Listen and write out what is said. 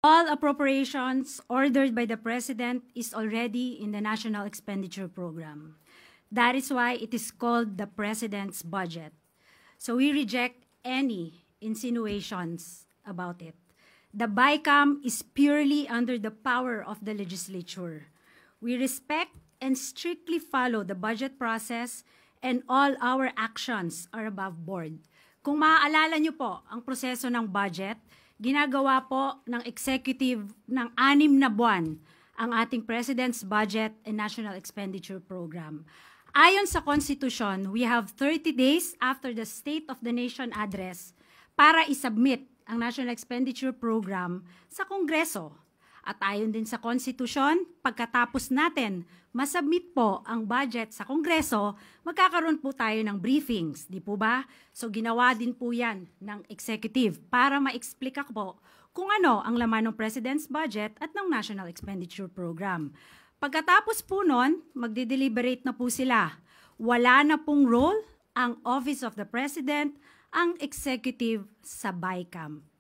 All appropriations ordered by the President is already in the National Expenditure Program. That is why it is called the President's Budget. So we reject any insinuations about it. The BICAM is purely under the power of the legislature. We respect and strictly follow the budget process, and all our actions are above board. Kung maaalala niyo po ang proseso ng budget, ginagawa po ng executive ng 6 na buwan ang ating President's Budget and National Expenditure Program. Ayon sa Constitution, we have 30 days after the State of the Nation Address para isubmit ang National Expenditure Program sa Kongreso. At ayon din sa Constitution, pagkatapos natin masubmit po ang budget sa Kongreso, magkakaroon po tayo ng briefings, di po ba? So ginawa din po yan ng executive para ma-explica po kung ano ang laman ng President's Budget at ng National Expenditure Program. Pagkatapos po nun, magde-deliberate na po sila. Wala na pong role ang Office of the President, ang executive sa BICAM.